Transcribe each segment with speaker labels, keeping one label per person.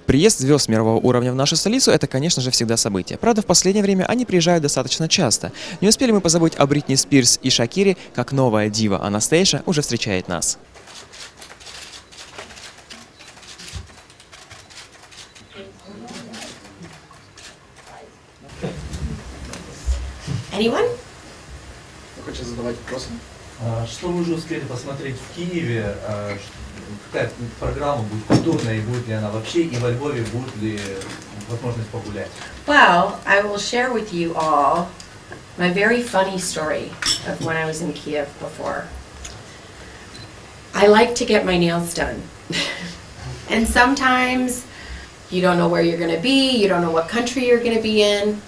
Speaker 1: Приезд звезд мирового уровня в нашу столицу – это, конечно же, всегда событие. Правда, в последнее время они приезжают достаточно часто. Не успели мы позабыть о Бритни Спирс и Шакире, как новая дива Анастейша уже встречает нас.
Speaker 2: Anyone?
Speaker 3: Хочу задавать вопросы.
Speaker 4: Что вы уже успели посмотреть в Киеве? Какая программа будет культурная и будет ли она вообще? И во Львове будет ли возможность погулять?
Speaker 2: Well, I will share with you all my very funny story of when I was in Kiev before. I like to get my nails done. And sometimes you don't know where you're going to be, you don't know what country you're going to be in.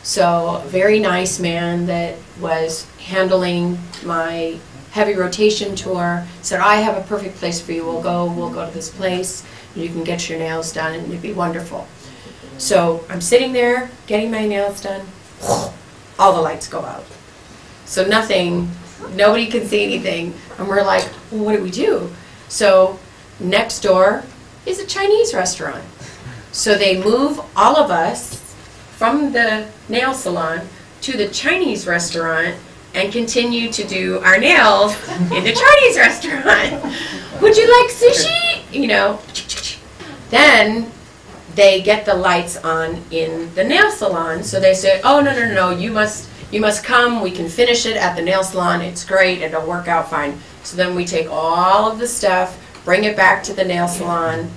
Speaker 2: So a very nice man that was handling my heavy rotation tour said, I have a perfect place for you. We'll go to this place, and you can get your nails done, and it'd be wonderful. So I'm sitting there getting my nails done. All the lights go out. So nobody can see anything. And we're like, well, what do we do? So next door is a Chinese restaurant. So they move all of us from the nail salon to the Chinese restaurant and continue to do our nails in the Chinese restaurant. Would you like sushi? You know. Then they get the lights on in the nail salon. So they say, oh, no, you must come. We can finish it at the nail salon. It's great. It'll work out fine. So then we take all of the stuff, bring it back to the nail salon.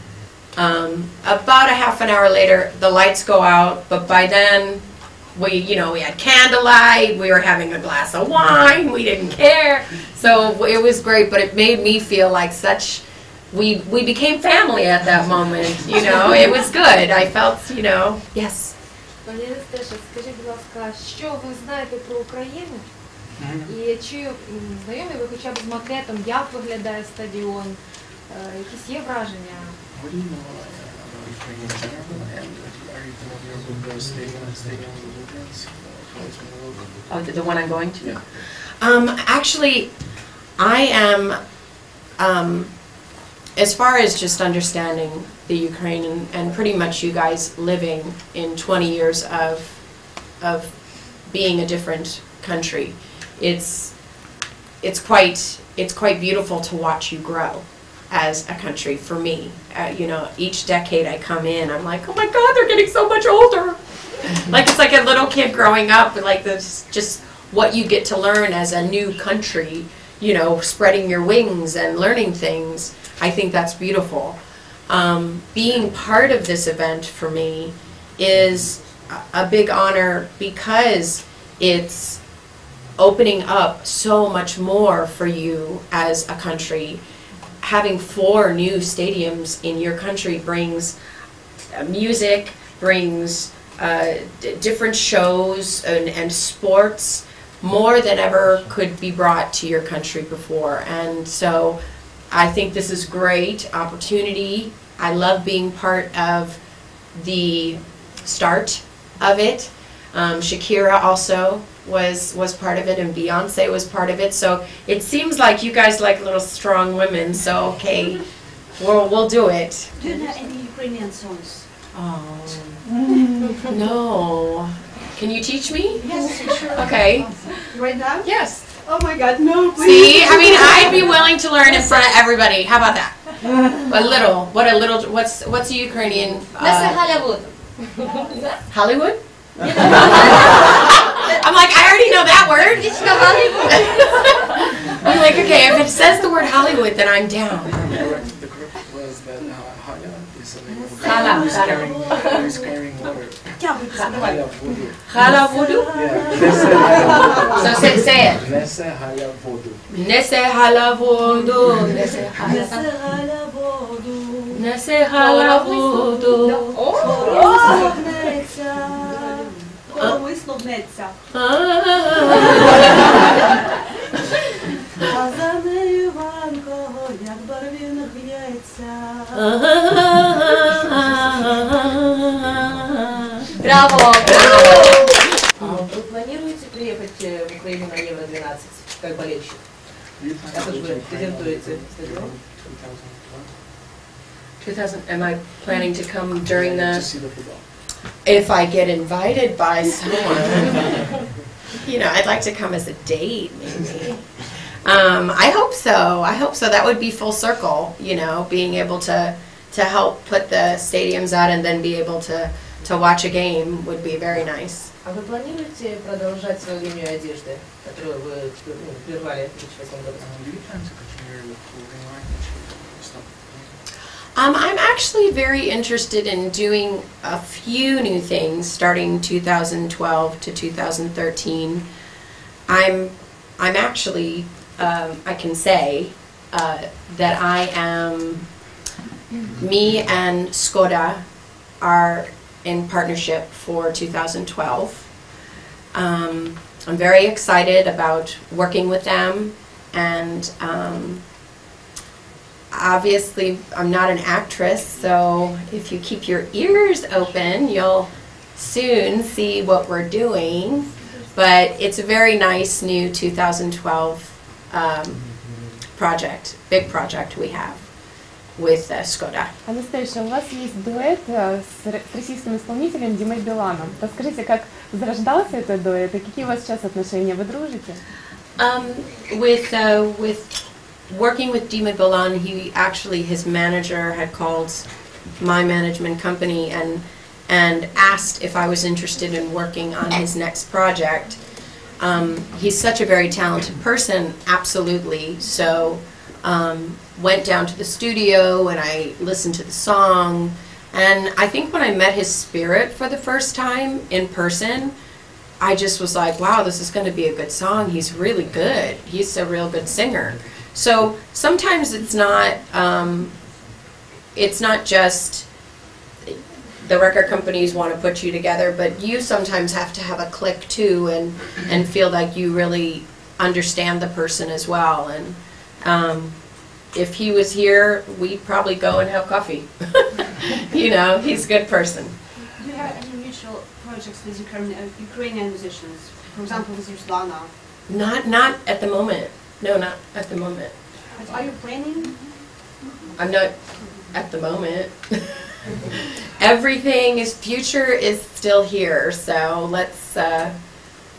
Speaker 2: About a half an hour later, the lights go out, but by then, we had candlelight, we were having a glass of wine, we didn't care. So it was great, but it made me feel like we became family at that moment, it was good. I felt, yes.
Speaker 5: Пані Анастасія, скажіть, будь ласка, що ви знаєте про Україну? І чи знайомі ви хоча б з макетом, як виглядає стадіон? Якісь є враження?
Speaker 3: What do you know about Ukraine in general, and are you familiar with the stadium movements?
Speaker 2: Oh, the one I'm going to?
Speaker 3: Yeah.
Speaker 2: Actually, I am, as far as just understanding the Ukraine and pretty much you guys living in 20 years of being a different country, it's quite beautiful to watch you grow as a country for me. Each decade I come in, I'm like, oh my God, they're getting so much older. Like it's like a little kid growing up, like this, just what you get to learn as a new country, spreading your wings and learning things. I think that's beautiful. Being part of this event for me is a big honor because it's opening up so much more for you as a country. Having 4 new stadiums in your country brings music, brings different shows and sports more than ever could be brought to your country before. And so I think this is great opportunity. I love being part of the start of it. Shakira also was part of it, and Beyonce was part of it. So it seems like you guys like little strong women. So okay, we'll do it.
Speaker 6: Do you know any Ukrainian songs?
Speaker 2: Oh no! Can you teach me?
Speaker 6: Yes, sure.
Speaker 2: Okay.
Speaker 6: Right now?
Speaker 2: Yes.
Speaker 6: Oh my God, no! Please.
Speaker 2: See, I mean, I'd be willing to learn in front of everybody. How about that? A little. What's a Ukrainian? Hollywood. I'm like, I already know that word. I'm like, okay, if it says the word Hollywood, then I'm down.
Speaker 3: The group was that Hala is a name of who is carrying water. Hala voodoo.
Speaker 2: Hala voodoo?
Speaker 3: Yeah.
Speaker 2: So say it.
Speaker 3: Nese Hala voodoo.
Speaker 2: Nese hala voodoo. Nese hala voodoo. Nese hala voodoo.
Speaker 6: Висловнеться.
Speaker 7: А за нею Іванко, як барвінок в'ється.
Speaker 2: Браво!
Speaker 8: Вы планируете приехать в Украину на Евро-12 как болельщик? Как же вы презентуете стадион?
Speaker 2: 2000, am I planning to come during
Speaker 3: To
Speaker 2: the,
Speaker 3: see the football.
Speaker 2: if I get invited by someone, you know, I'd like to come as a date, maybe. I hope so. I hope so. That would be full circle, you know, being able to help put the stadiums out and then be able to watch a game would be very nice.
Speaker 8: А вы планируете продолжать свою линию одежды, которую вы прервали в 2008 году?
Speaker 3: Do you plan to continue your clothing line? Stop.
Speaker 2: I'm actually very interested in doing a few new things starting 2012 to 2013. I'm actually, I can say that I am, me and Skoda are in partnership for 2012. I'm very excited about working with them, and obviously I'm not an actress, so if you keep your ears open, you'll soon see what we're doing. But it's a very nice new 2012 project, big project we have with Skoda.
Speaker 9: Анастасия, у вас есть дуэт с российским исполнителем Димой Биланом. Расскажите, как зарождался этот дуэт и какие у вас сейчас отношения? Вы дружите?
Speaker 2: With working with Dima Bilan, he actually, his manager had called my management company and asked if I was interested in working on his next project. He's such a very talented person, absolutely. So went down to the studio and I listened to the song. And I think when I met his spirit for the first time in person, I just was like, wow, this is going to be a good song. He's really good. He's a real good singer. So sometimes it's not just the record companies want to put you together, but you sometimes have to have a click too and feel like you really understand the person as well. And if he was here, we'd probably go and have coffee. You know, he's a good person.
Speaker 6: Do you have any mutual projects with Ukrainian musicians? For example, with Ruslana?
Speaker 2: Not at the moment. No, not at the moment.
Speaker 6: But are you planning?
Speaker 2: I'm not at the moment. Everything is, future is still here, so let's,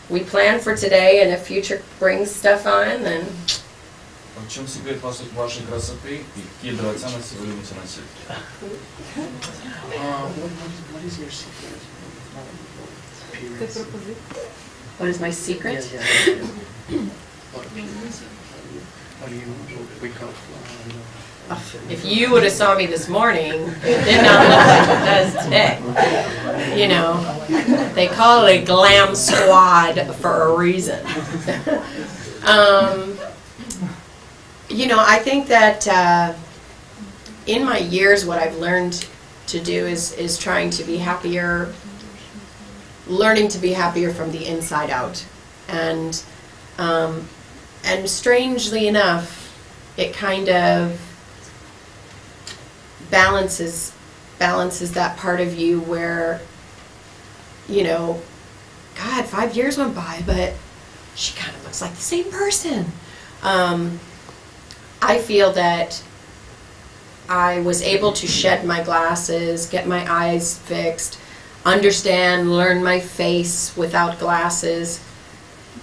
Speaker 2: we plan for today, and if future brings stuff on, then...
Speaker 10: В чем секрет вашей красоты и какие драгоценности вы любите носить?
Speaker 3: What is your secret? Appearance?
Speaker 2: What is my secret?
Speaker 3: How do you wake up?
Speaker 2: If you would have saw me this morning, it did not look like it does today. You know, they call it a glam squad for a reason. You know, I think that in my years, what I've learned to do is trying to be happier, learning to be happier from the inside out, and strangely enough, it kind of balances that part of you where, you know, God, 5 years went by, but she kind of looks like the same person. I feel that I was able to shed my glasses, get my eyes fixed, understand, learn my face without glasses,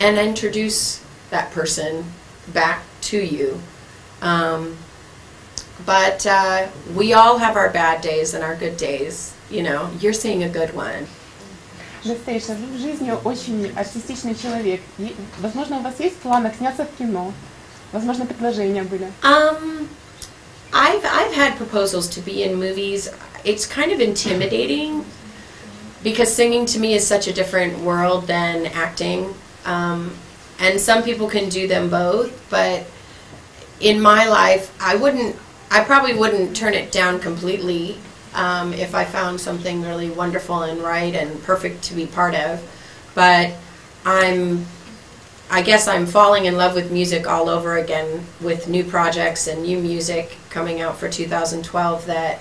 Speaker 2: and introduce that person back to you. But we all have our bad days and our good days. You know, you're seeing a good one.
Speaker 9: Anastacia, вы в жизни очень артистичный человек. И, возможно, у вас есть в планах сняться в кино? Возможно, предложения были?
Speaker 2: I've had proposals to be in movies. It's kind of intimidating because singing to me is such a different world than acting. And some people can do them both, but in my life, I probably wouldn't turn it down completely if I found something really wonderful and right and perfect to be part of. But I guess I'm falling in love with music all over again with new projects and new music coming out for 2012 that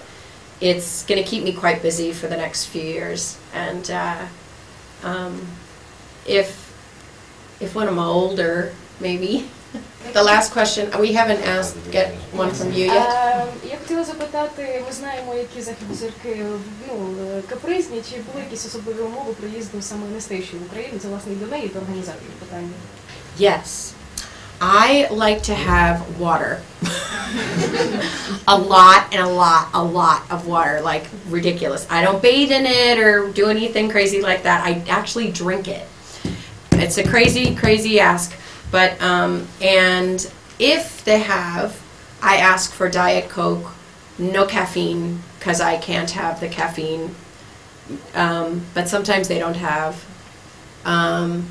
Speaker 2: it's going to keep me quite busy for the next few years. And if when I'm older, maybe The last question, we haven't asked, get one from you yet.
Speaker 5: Я хотіла запитати, ми знаємо, які західні зірки капризні, чи були якісь особливі умови приїзду саме Анастасії в Україну? Це, власне, і до неї, і до організаторів питання.
Speaker 2: Yes. I like to have water. a lot of water, like ridiculous. I don't bathe in it or do anything crazy like that. I actually drink it. It's a crazy ask. But, and if they have, I ask for Diet Coke, no caffeine, because I can't have the caffeine. But sometimes they don't have. And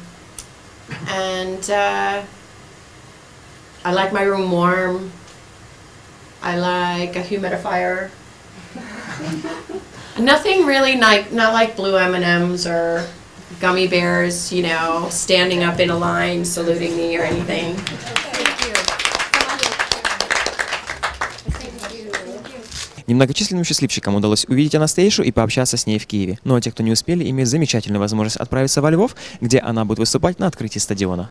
Speaker 2: I like my room warm. I like a humidifier. Nothing really not like blue M&Ms or gummy bears, you know, standing up in a line saluting me or anything.
Speaker 1: Немногочисленным счастливчикам удалось увидеть Анастасию и пообщаться с ней в Киеве. Ну а те, кто не успели, имеют замечательную возможность отправиться во Львов, где она будет выступать на открытии стадиона.